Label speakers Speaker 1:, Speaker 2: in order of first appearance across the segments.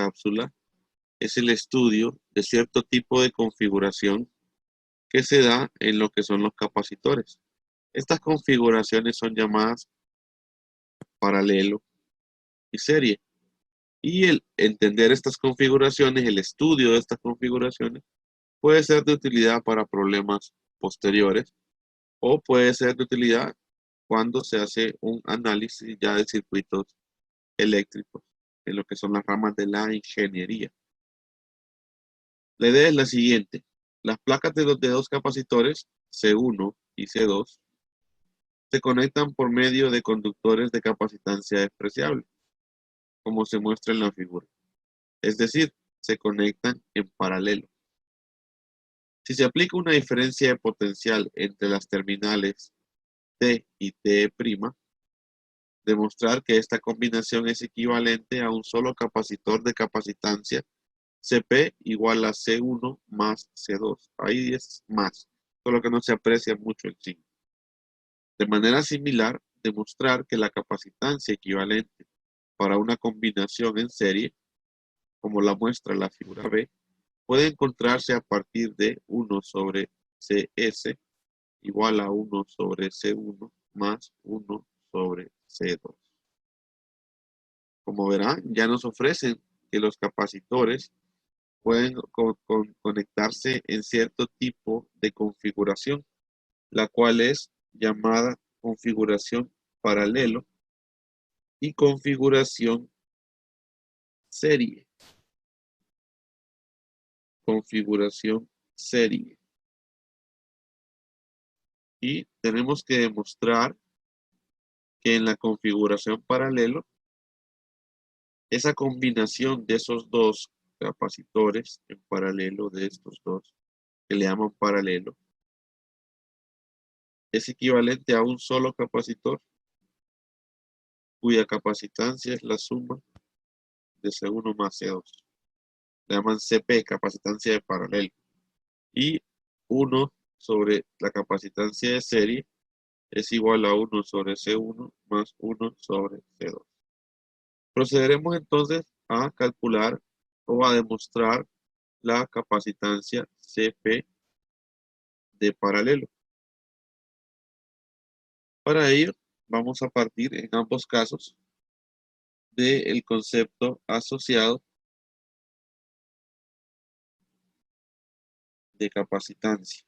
Speaker 1: cápsula es el estudio de cierto tipo de configuración que se da en lo que son los capacitores. Estas configuraciones son llamadas paralelo y serie. Y el entender estas configuraciones, el estudio de estas configuraciones, puede ser de utilidad para problemas posteriores o puede ser de utilidad cuando se hace un análisis ya de circuitos eléctricos en lo que son las ramas de la ingeniería. La idea es la siguiente. Las placas de los dos capacitores, C1 y C2, se conectan por medio de conductores de capacitancia despreciable, como se muestra en la figura. Es decir, se conectan en paralelo. Si se aplica una diferencia de potencial entre las terminales T y T', demostrar que esta combinación es equivalente a un solo capacitor de capacitancia Cp igual a C1 más C2. Ahí es más, solo que no se aprecia mucho el signo. De manera similar, demostrar que la capacitancia equivalente para una combinación en serie, como la muestra la figura B, puede encontrarse a partir de 1 sobre Cs igual a 1 sobre C1 más 1 sobre C2. Como verán, ya nos ofrecen que los capacitores pueden conectarse en cierto tipo de configuración, la cual es llamada configuración paralelo y configuración serie. Configuración serie. Y tenemos que demostrar que en la configuración paralelo, esa combinación de esos dos capacitores en paralelo de estos dos, que le llaman paralelo, es equivalente a un solo capacitor, cuya capacitancia es la suma de C1 más C2. Le llaman CP, capacitancia de paralelo. Y 1 sobre la capacitancia de serie es igual a 1 sobre C1 más 1 sobre C2. Procederemos entonces a calcular o a demostrar la capacitancia CP de paralelo. Para ello, vamos a partir en ambos casos del concepto asociado de capacitancia.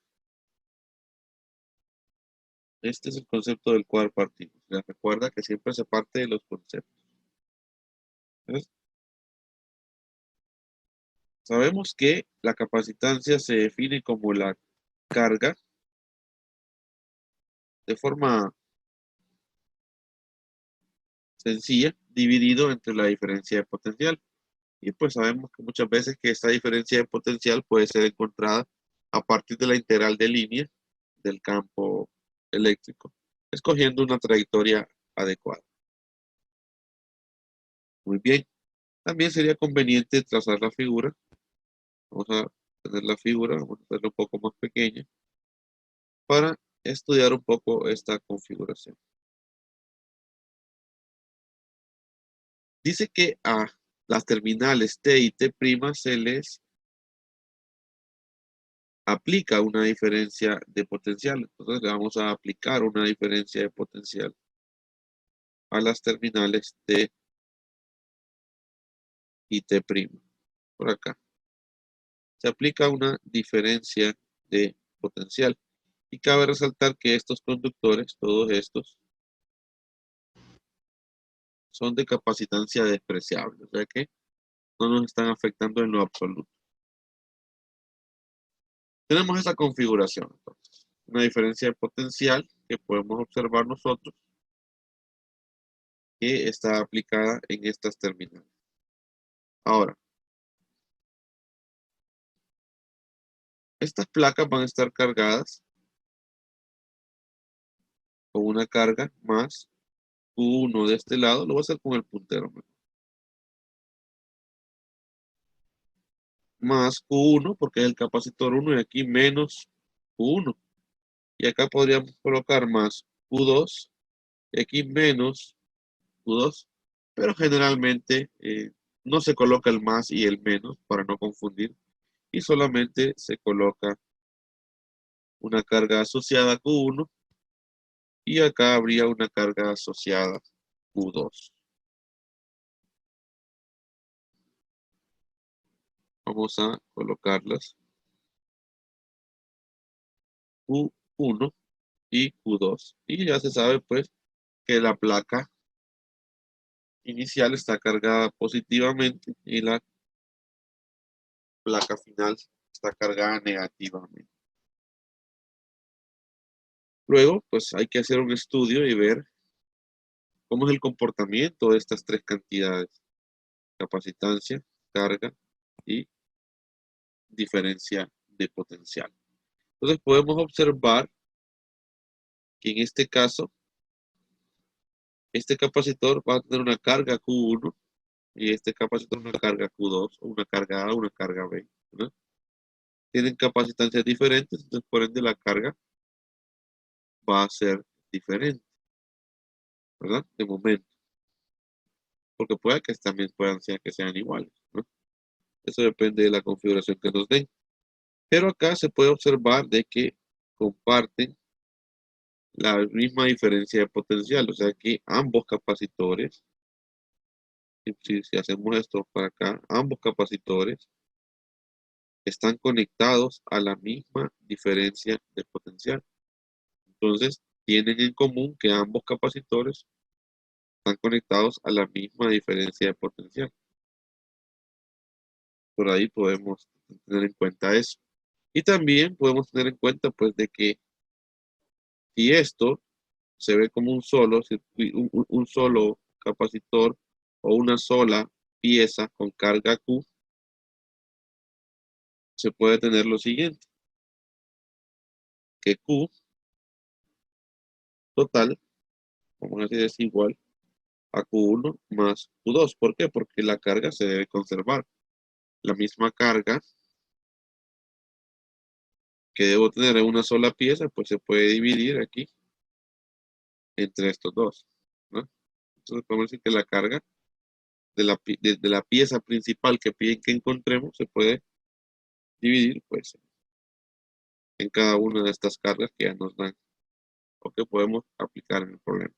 Speaker 1: Este es el concepto del cual partimos. Les recuerda que siempre se parte de los conceptos. ¿Ves? Sabemos que la capacitancia se define como la carga de forma sencilla dividido entre la diferencia de potencial. Y pues sabemos que muchas veces que esta diferencia de potencial puede ser encontrada a partir de la integral de línea del campo eléctrico, escogiendo una trayectoria adecuada. Muy bien. También sería conveniente trazar la figura. Vamos a tener la figura, vamos a hacerla un poco más pequeña para estudiar un poco esta configuración. Dice que a las terminales T y T' se les aplica una diferencia de potencial. Entonces le vamos a aplicar una diferencia de potencial a las terminales T y T'. Por acá. Se aplica una diferencia de potencial. Y cabe resaltar que estos conductores, todos estos, son de capacitancia despreciable. O sea que no nos están afectando en lo absoluto. Tenemos esa configuración, entonces. Una diferencia de potencial que podemos observar nosotros que está aplicada en estas terminales. Ahora, estas placas van a estar cargadas con una carga más Q1 de este lado. Lo voy a hacer con el puntero. Más Q1 porque es el capacitor 1 y aquí menos Q1. Y acá podríamos colocar más Q2 y aquí menos Q2. Pero generalmente no se coloca el más y el menos para no confundir, y solamente se coloca una carga asociada Q1 y acá habría una carga asociada Q2. Vamos a colocarlas Q1 y Q2. Y ya se sabe pues que la placa inicial está cargada positivamente y la placa final está cargada negativamente. Luego, pues hay que hacer un estudio y ver cómo es el comportamiento de estas tres cantidades: capacitancia, carga y diferencia de potencial. Entonces podemos observar que en este caso, este capacitor va a tener una carga Q1 y este capacitor una carga Q2, o una carga A, una carga B, ¿no? Tienen capacitancias diferentes, entonces por ende la carga va a ser diferente, ¿verdad? De momento, porque puede que también puedan ser que sean iguales, ¿no? Eso depende de la configuración que nos den. Pero acá se puede observar de que comparten la misma diferencia de potencial, o sea que ambos capacitores, si hacemos esto para acá, ambos capacitores están conectados a la misma diferencia de potencial. Entonces, tienen en común que ambos capacitores están conectados a la misma diferencia de potencial. Por ahí podemos tener en cuenta eso. Y también podemos tener en cuenta pues de que si esto se ve como un solo, un solo capacitor o una sola pieza con carga Q, se puede tener lo siguiente, que Q total, vamos a decir, es igual a Q1 más Q2. ¿Por qué? Porque la carga se debe conservar. La misma carga que debo tener en una sola pieza, pues se puede dividir aquí entre estos dos, ¿no? Entonces podemos decir que la carga de la pieza principal que piden que encontremos se puede dividir pues en cada una de estas cargas que ya nos dan o que podemos aplicar en el problema.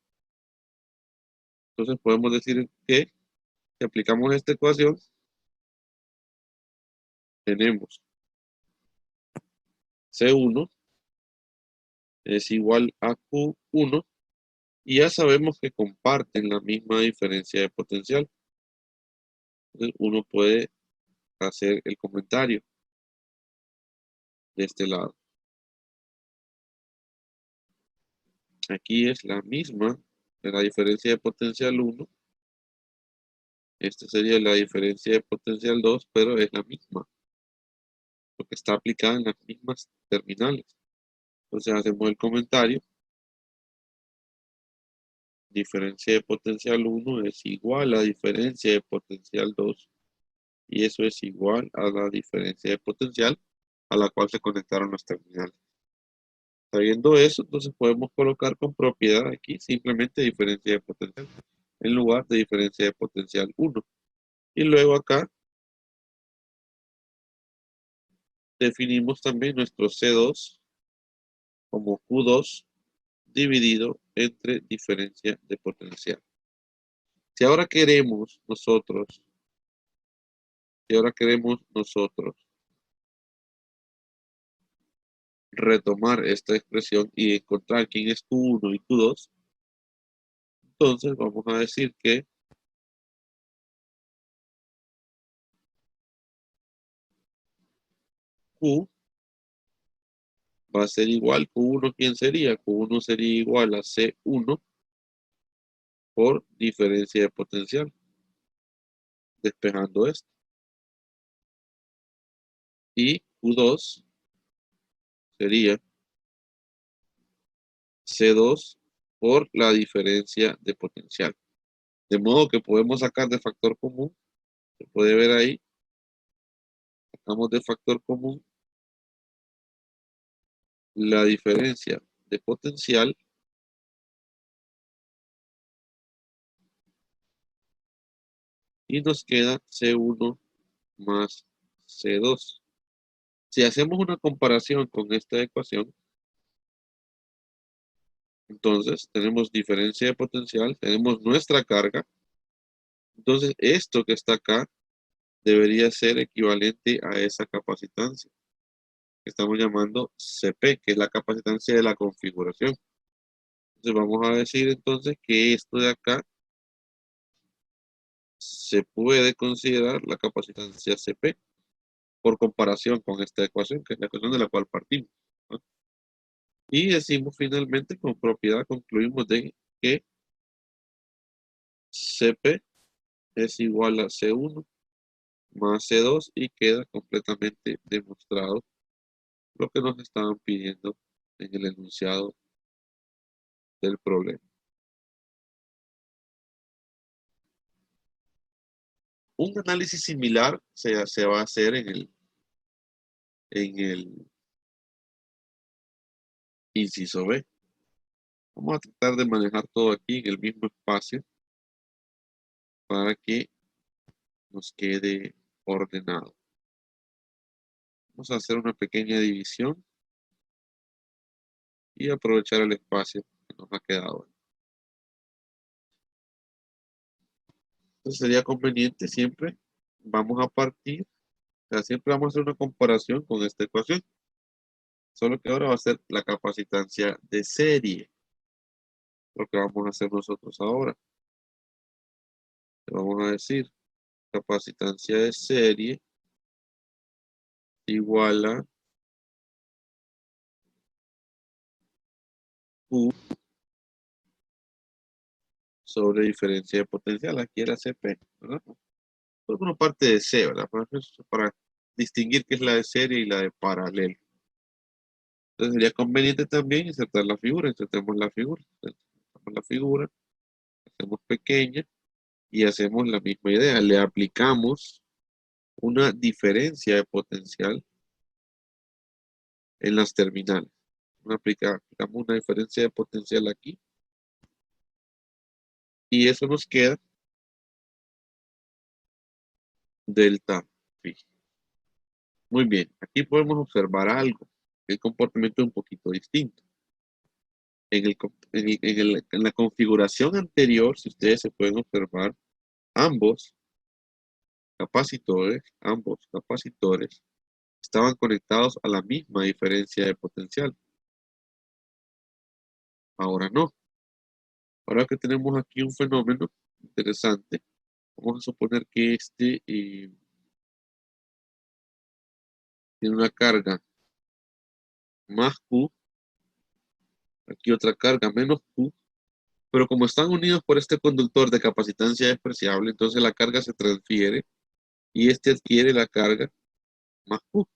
Speaker 1: Entonces podemos decir que si aplicamos esta ecuación, tenemos C1 es igual a Q1 y ya sabemos que comparten la misma diferencia de potencial. Entonces uno puede hacer el comentario de este lado. Aquí es la misma de la diferencia de potencial 1. Esta sería la diferencia de potencial 2, pero es la misma, porque está aplicada en las mismas terminales. Entonces hacemos el comentario. Diferencia de potencial 1 es igual a diferencia de potencial 2 y eso es igual a la diferencia de potencial a la cual se conectaron los terminales. Sabiendo eso, entonces podemos colocar con propiedad aquí simplemente diferencia de potencial en lugar de diferencia de potencial 1. Y luego acá definimos también nuestro C2 como Q2 dividido entre diferencia de potencial. Si ahora queremos nosotros, si ahora queremos nosotros retomar esta expresión y encontrar quién es Q1 y Q2, entonces vamos a decir que Q va a ser igual, Q1, ¿quién sería? Q1 sería igual a C1 por diferencia de potencial, despejando esto. Y Q2 sería C2 por la diferencia de potencial. De modo que podemos sacar de factor común, se puede ver ahí, sacamos de factor común la diferencia de potencial y nos queda C1 más C2. Si hacemos una comparación con esta ecuación, entonces tenemos diferencia de potencial, tenemos nuestra carga. Entonces esto que está acá debería ser equivalente a esa capacitancia que estamos llamando CP, que es la capacitancia de la configuración. Entonces vamos a decir entonces que esto de acá se puede considerar la capacitancia CP por comparación con esta ecuación, que es la ecuación de la cual partimos, ¿no? Y decimos finalmente, con propiedad, concluimos de que CP es igual a C1 más C2 y queda completamente demostrado lo que nos estaban pidiendo en el enunciado del problema. Un análisis similar se va a hacer en el inciso B. Vamos a tratar de manejar todo aquí en el mismo espacio para que nos quede ordenado. Vamos a hacer una pequeña división y aprovechar el espacio que nos ha quedado. Entonces sería conveniente siempre, vamos a partir, o sea, siempre vamos a hacer una comparación con esta ecuación, solo que ahora va a ser la capacitancia de serie, lo que vamos a hacer nosotros ahora. Le vamos a decir capacitancia de serie igual a Q sobre diferencia de potencial. Aquí era CP, ¿verdad? Por una parte de C, ¿verdad? Para distinguir qué es la de serie y la de paralelo. Entonces sería conveniente también insertar la figura. Insertemos la figura. Insertamos la figura, hacemos pequeña y hacemos la misma idea. Le aplicamos una diferencia de potencial en las terminales. Aplicamos una diferencia de potencial aquí y eso nos queda delta phi. Muy bien, aquí podemos observar algo. El comportamiento es un poquito distinto. En la configuración anterior, si ustedes se pueden observar, ambos capacitores estaban conectados a la misma diferencia de potencial. Ahora no. Ahora que tenemos aquí un fenómeno interesante, vamos a suponer que este tiene una carga más Q, aquí otra carga menos Q, pero como están unidos por este conductor de capacitancia despreciable, entonces la carga se transfiere y este adquiere la carga más Q.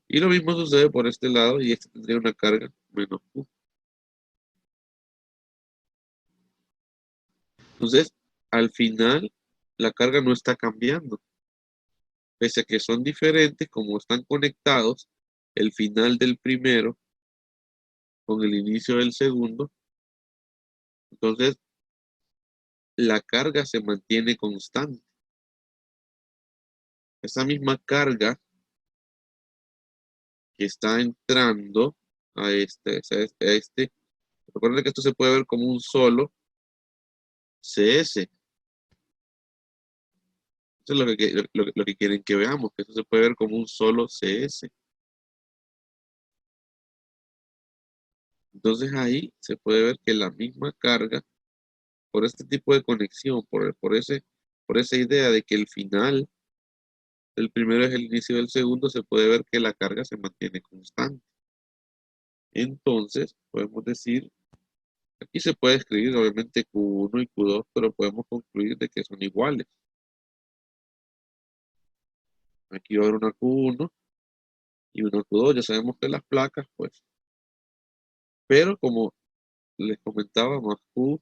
Speaker 1: Y lo mismo sucede por este lado y este tendría una carga menos Q. Entonces, al final, la carga no está cambiando. Pese a que son diferentes, como están conectados, el final del primero con el inicio del segundo, entonces la carga se mantiene constante. Esa misma carga que está entrando a este, recuerden que esto se puede ver como un solo CS. Eso es lo que quieren que veamos, que esto se puede ver como un solo CS. Entonces ahí se puede ver que la misma carga, por este tipo de conexión, por esa idea de que el final del primero es el inicio del segundo, se puede ver que la carga se mantiene constante. Entonces, podemos decir, aquí se puede escribir obviamente Q1 y Q2, pero podemos concluir de que son iguales. Aquí va a haber una Q1 y una Q2, ya sabemos que las placas, pues. Pero como les comentaba, más Q,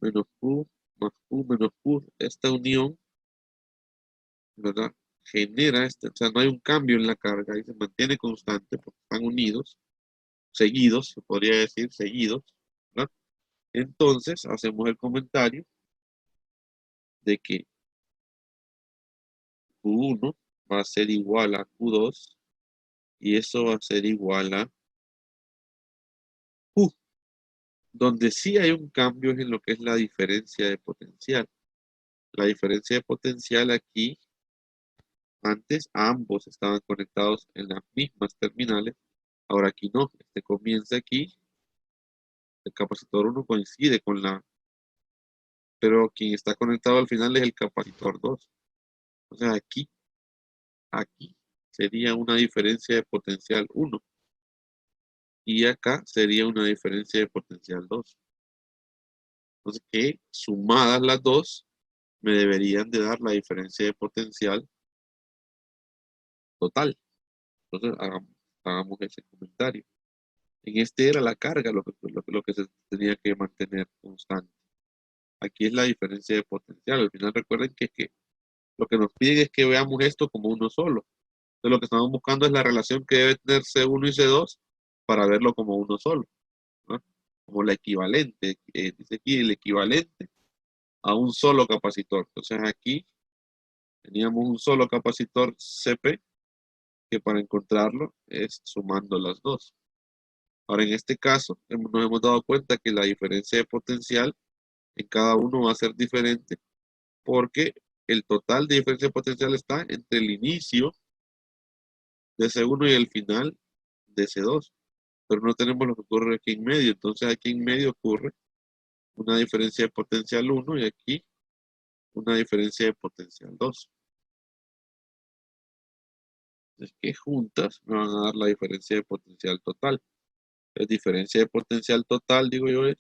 Speaker 1: menos Q, más Q, menos Q, esta unión, ¿verdad? Genera, o sea, no hay un cambio en la carga y se mantiene constante porque están unidos, seguidos, se podría decir, seguidos, ¿verdad? Entonces hacemos el comentario de que Q1 va a ser igual a Q2 y eso va a ser igual a Q. Donde sí hay un cambio es en lo que es la diferencia de potencial. La diferencia de potencial aquí, antes ambos estaban conectados en las mismas terminales, ahora aquí no. Este comienza aquí, el capacitor 1 coincide con pero quien está conectado al final es el capacitor 2. O sea, aquí sería una diferencia de potencial 1 y acá sería una diferencia de potencial 2. Entonces, que sumadas las dos, me deberían de dar la diferencia de potencial total. Entonces, hagamos ese comentario. En este era la carga lo que se tenía que mantener constante. Aquí es la diferencia de potencial. Al final recuerden que lo que nos piden es que veamos esto como uno solo. Entonces lo que estamos buscando es la relación que debe tener C1 y C2 para verlo como uno solo, ¿no? Como la equivalente. Dice aquí el equivalente a un solo capacitor. Entonces aquí teníamos un solo capacitor CP que para encontrarlo es sumando las dos. Ahora en este caso nos hemos dado cuenta que la diferencia de potencial en cada uno va a ser diferente porque el total de diferencia de potencial está entre el inicio de C1 y el final de C2, pero no tenemos lo que ocurre aquí en medio. Entonces aquí en medio ocurre una diferencia de potencial 1 y aquí una diferencia de potencial 2. Es que juntas me van a dar la diferencia de potencial total. La diferencia de potencial total, digo yo, es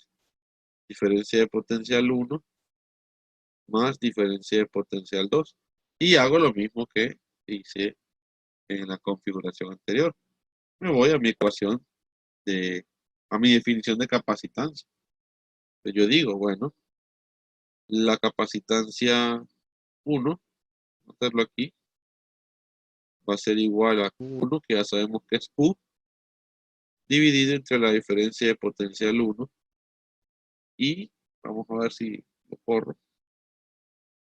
Speaker 1: diferencia de potencial 1 más diferencia de potencial 2. Y hago lo mismo que hice en la configuración anterior. Me voy a mi ecuación a mi definición de capacitancia. Pues yo digo, bueno, la capacitancia 1, vamos a hacerlo aquí, va a ser igual a Q1, que ya sabemos que es Q, dividido entre la diferencia de potencial 1 y, vamos a ver si lo corro,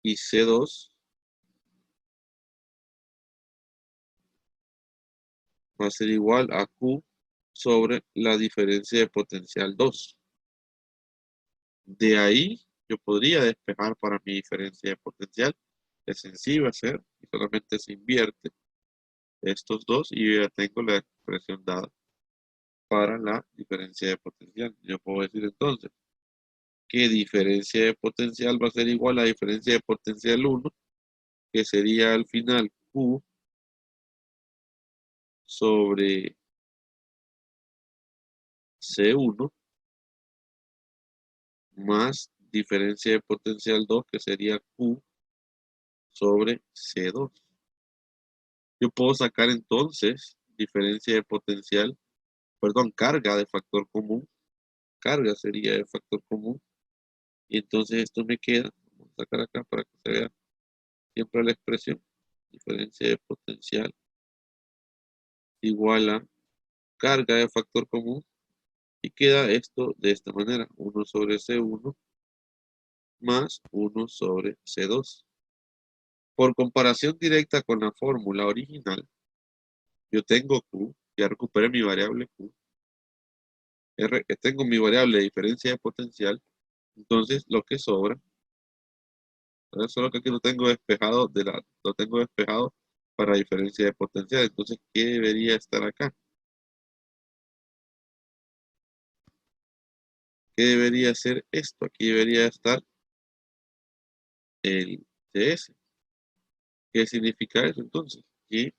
Speaker 1: y C2 va a ser igual a Q sobre la diferencia de potencial 2. De ahí yo podría despejar para mi diferencia de potencial. Es sencillo hacer y solamente se invierte estos dos y yo ya tengo la expresión dada para la diferencia de potencial. Yo puedo decir entonces que diferencia de potencial va a ser igual a diferencia de potencial 1, que sería al final Q sobre C1 más diferencia de potencial 2, que sería Q sobre C2. Yo puedo sacar entonces diferencia de potencial, perdón, carga de factor común. Carga sería de factor común. Y entonces esto me queda, vamos a sacar acá para que se vea siempre la expresión. Diferencia de potencial igual a carga de factor común. Y queda esto de esta manera. 1 sobre C1 más 1 sobre C2. Por comparación directa con la fórmula original, yo tengo Q, ya recuperé mi variable Q. Tengo mi variable de diferencia de potencial. Entonces, lo que sobra, solo que aquí lo tengo despejado lo tengo despejado para diferencia de potencial. Entonces, ¿qué debería estar acá? ¿Qué debería ser esto? Aquí debería estar el CS. ¿Qué significa eso entonces? Que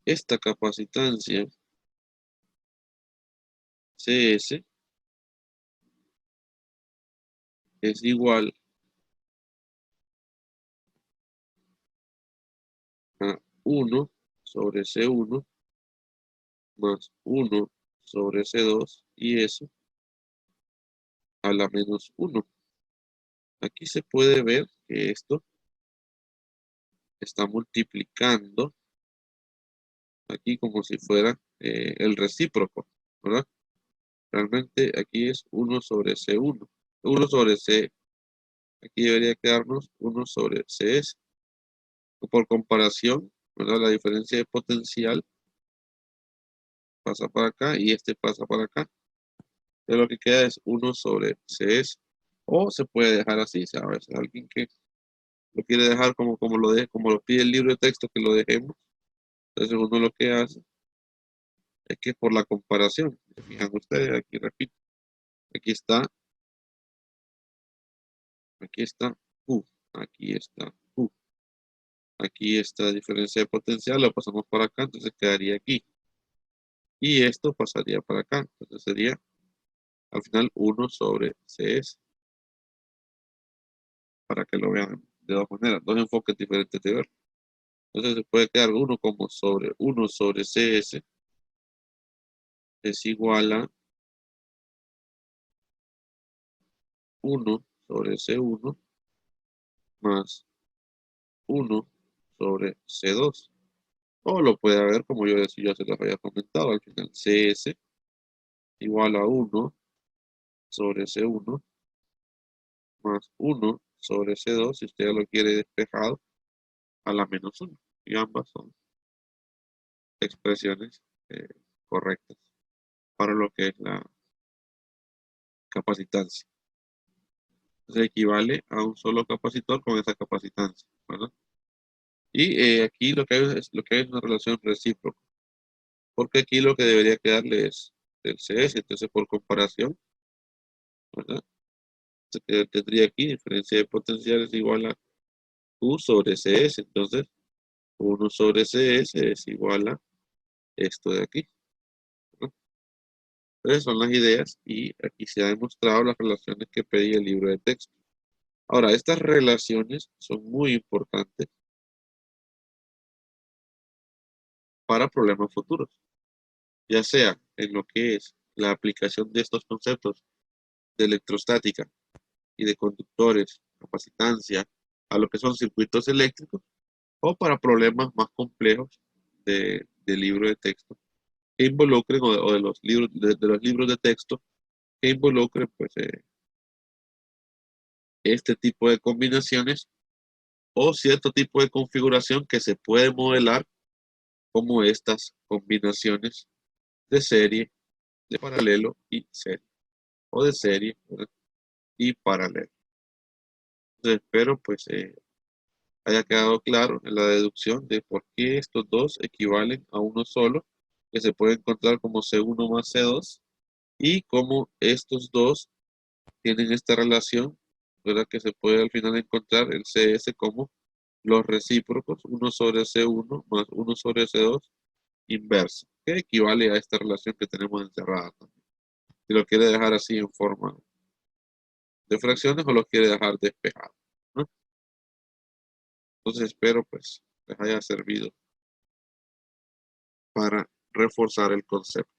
Speaker 1: esta capacitancia CS es igual a 1 sobre C1 más 1 sobre C2 y eso a la menos 1. Aquí se puede ver que esto está multiplicando aquí como si fuera el recíproco, ¿verdad? Realmente aquí es 1 sobre C1. 1 sobre C. Aquí debería quedarnos 1 sobre CS. Por comparación, ¿verdad? La diferencia de potencial pasa para acá y este pasa para acá. Entonces lo que queda es 1 sobre CS. O se puede dejar así, ¿sabes? Alguien que lo quiere dejar como lo pide el libro de texto que lo dejemos. Entonces uno lo que hace es que por la comparación, se fijan ustedes, aquí repito, aquí está, aquí está Q, aquí está Q, aquí está diferencia de potencial, lo pasamos para acá, entonces quedaría aquí. Y esto pasaría para acá, entonces sería al final 1 sobre CS, para que lo vean de dos maneras, dos enfoques diferentes de ver. Entonces se puede quedar uno como sobre 1 sobre CS es igual a 1 sobre C1 más 1 sobre C2. O lo puede ver como yo decía, ya se los había comentado, al final CS igual a 1 sobre C1 más 1 sobre C2, si usted ya lo quiere despejado, a la menos 1. Y ambas son expresiones correctas para lo que es la capacitancia. Entonces equivale a un solo capacitor con esa capacitancia, ¿verdad? Y aquí lo que hay es una relación recíproca, porque aquí lo que debería quedarle es el CS, entonces por comparación, ¿verdad? Tendría aquí diferencia de potenciales igual a U sobre CS, entonces 1 sobre CS es igual a esto de aquí, ¿no? Entonces son las ideas y aquí se ha demostrado las relaciones que pedía el libro de texto. Ahora, estas relaciones son muy importantes para problemas futuros, ya sea en lo que es la aplicación de estos conceptos de electrostática y de conductores, capacitancia, a lo que son circuitos eléctricos, o para problemas más complejos de libro de texto que involucren, o de los libros de los libros de texto que involucren pues este tipo de combinaciones o cierto tipo de configuración que se puede modelar como estas combinaciones de serie, de paralelo y serie, o de serie, ¿verdad? Y paralelo. Entonces espero pues haya quedado claro en la deducción de por qué estos dos equivalen a uno solo, que se puede encontrar como C1 más C2, y cómo estos dos tienen esta relación, ¿verdad? Que se puede al final encontrar el CS como los recíprocos, 1 sobre C1 más 1 sobre C2 inverso, que equivale a esta relación que tenemos encerrada también. Si lo quiere dejar así en forma de fracciones o lo quiere dejar despejado, ¿no? Entonces espero pues les haya servido para reforzar el concepto.